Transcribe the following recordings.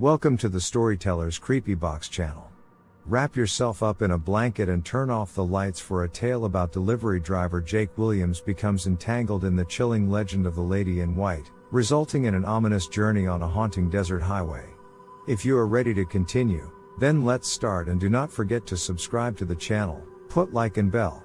Welcome to the Storyteller's Creepybox channel. Wrap yourself up in a blanket and turn off the lights for a tale about delivery driver Jake Williams becomes entangled in the chilling legend of the Lady in White, resulting in an ominous journey on a haunting desert highway. If you are ready to continue, then let's start, and do not forget to subscribe to the channel, put like and bell.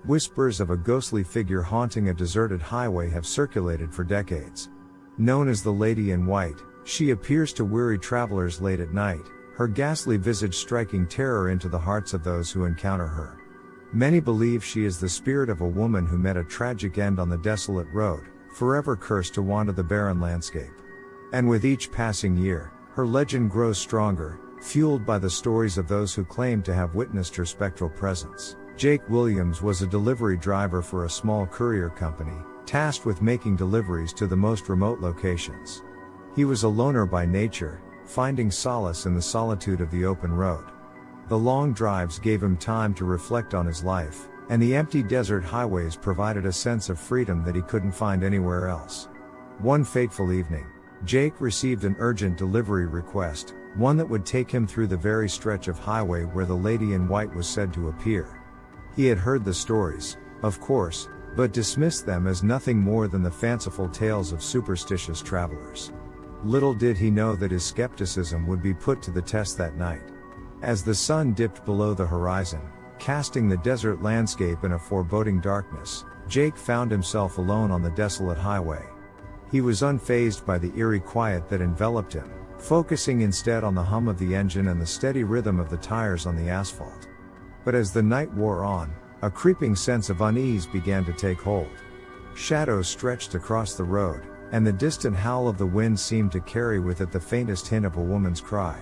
Whispers of a ghostly figure haunting a deserted highway have circulated for decades. Known as the Lady in White, she appears to weary travelers late at night, her ghastly visage striking terror into the hearts of those who encounter her. Many believe she is the spirit of a woman who met a tragic end on the desolate road, forever cursed to wander the barren landscape. And with each passing year, her legend grows stronger, fueled by the stories of those who claim to have witnessed her spectral presence. Jake Williams was a delivery driver for a small courier company, tasked with making deliveries to the most remote locations. He was a loner by nature, finding solace in the solitude of the open road. The long drives gave him time to reflect on his life, and the empty desert highways provided a sense of freedom that he couldn't find anywhere else. One fateful evening, Jake received an urgent delivery request, one that would take him through the very stretch of highway where the Lady in White was said to appear. He had heard the stories, of course, but dismissed them as nothing more than the fanciful tales of superstitious travelers. Little did he know that his skepticism would be put to the test that night. As the sun dipped below the horizon, casting the desert landscape in a foreboding darkness, Jake found himself alone on the desolate highway. He was unfazed by the eerie quiet that enveloped him, focusing instead on the hum of the engine and the steady rhythm of the tires on the asphalt. But as the night wore on, a creeping sense of unease began to take hold. Shadows stretched across the road, and the distant howl of the wind seemed to carry with it the faintest hint of a woman's cry.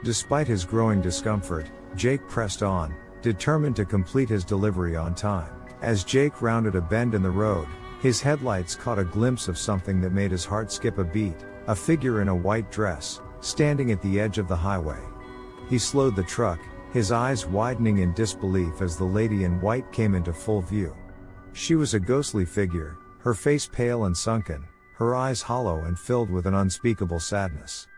Despite his growing discomfort, Jake pressed on, determined to complete his delivery on time. As Jake rounded a bend in the road, his headlights caught a glimpse of something that made his heart skip a beat, a figure in a white dress, standing at the edge of the highway. He slowed the truck, his eyes widening in disbelief as the Lady in White came into full view. She was a ghostly figure, her face pale and sunken, her eyes hollow and filled with an unspeakable sadness.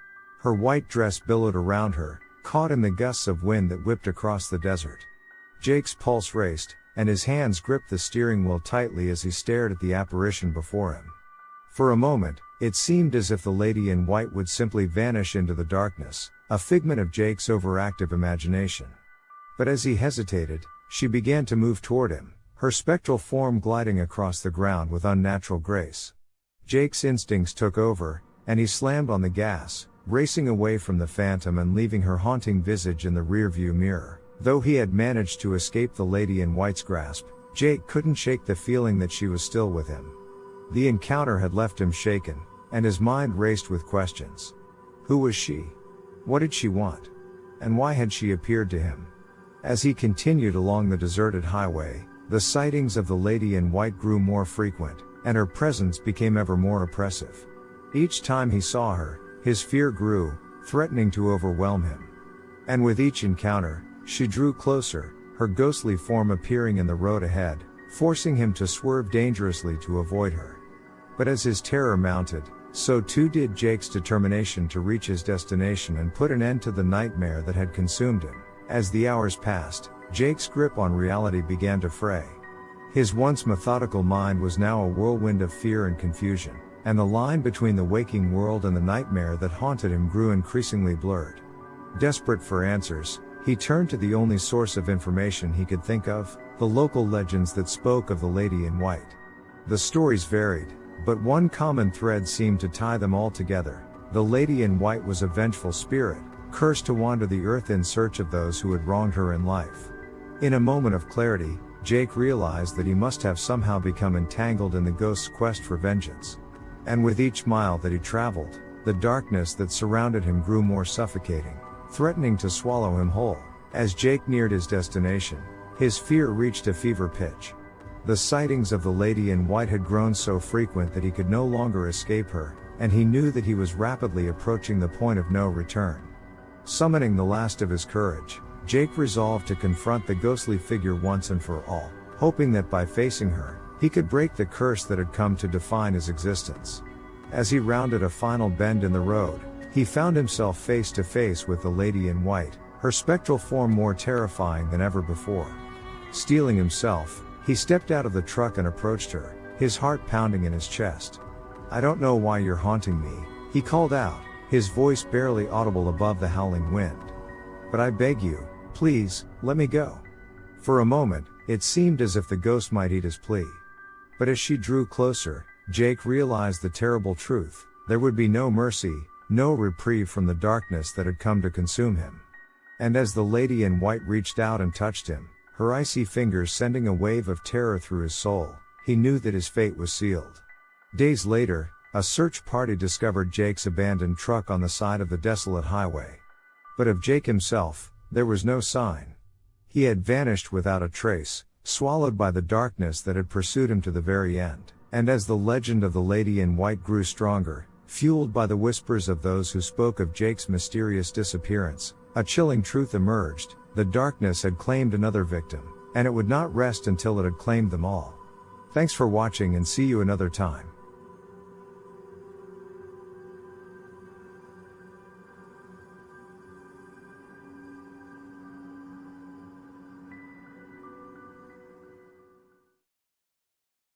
Her white dress billowed around her, caught in the gusts of wind that whipped across the desert. Jake's pulse raced, and his hands gripped the steering wheel tightly as he stared at the apparition before him. For a moment, it seemed as if the Lady in White would simply vanish into the darkness, a figment of Jake's overactive imagination. But as he hesitated, she began to move toward him, her spectral form gliding across the ground with unnatural grace. Jake's instincts took over, and he slammed on the gas, racing away from the phantom and leaving her haunting visage in the rearview mirror. Though he had managed to escape the Lady in White's grasp, Jake couldn't shake the feeling that she was still with him. The encounter had left him shaken, and his mind raced with questions. Who was she? What did she want? And why had she appeared to him? As he continued along the deserted highway, the sightings of the Lady in White grew more frequent, and her presence became ever more oppressive. Each time he saw her, his fear grew, threatening to overwhelm him. And with each encounter, she drew closer, her ghostly form appearing in the road ahead, forcing him to swerve dangerously to avoid her. But as his terror mounted, so too did Jake's determination to reach his destination and put an end to the nightmare that had consumed him. As the hours passed, Jake's grip on reality began to fray. His once methodical mind was now a whirlwind of fear and confusion, and the line between the waking world and the nightmare that haunted him grew increasingly blurred. Desperate for answers, he turned to the only source of information he could think of, the local legends that spoke of the Lady in White. The stories varied, but one common thread seemed to tie them all together. The Lady in White was a vengeful spirit, cursed to wander the earth in search of those who had wronged her in life. In a moment of clarity, Jake realized that he must have somehow become entangled in the ghost's quest for vengeance. And with each mile that he traveled, the darkness that surrounded him grew more suffocating, threatening to swallow him whole. As Jake neared his destination, his fear reached a fever pitch. The sightings of the Lady in White had grown so frequent that he could no longer escape her, and he knew that he was rapidly approaching the point of no return. Summoning the last of his courage, Jake resolved to confront the ghostly figure once and for all, hoping that by facing her, he could break the curse that had come to define his existence. As he rounded a final bend in the road, He found himself face to face with the lady in white, her spectral form more terrifying than ever before. Steeling himself, he stepped out of the truck and approached her, his heart pounding in his chest. "I don't know why you're haunting me," he called out, his voice barely audible above the howling wind. "But I beg you, please, let me go." For a moment, it seemed as if the ghost might heed his plea. But as she drew closer, Jake realized the terrible truth: there would be no mercy, no reprieve from the darkness that had come to consume him. And as the lady in white reached out and touched him, her icy fingers sending a wave of terror through his soul, he knew that his fate was sealed. Days later, a search party discovered Jake's abandoned truck on the side of the desolate highway. But of Jake himself, there was no sign. He had vanished without a trace, swallowed by the darkness that had pursued him to the very end. And as the legend of the lady in white grew stronger, fueled by the whispers of those who spoke of Jake's mysterious disappearance, a chilling truth emerged: the darkness had claimed another victim, and it would not rest until it had claimed them all. Thanks for watching, and see you another time.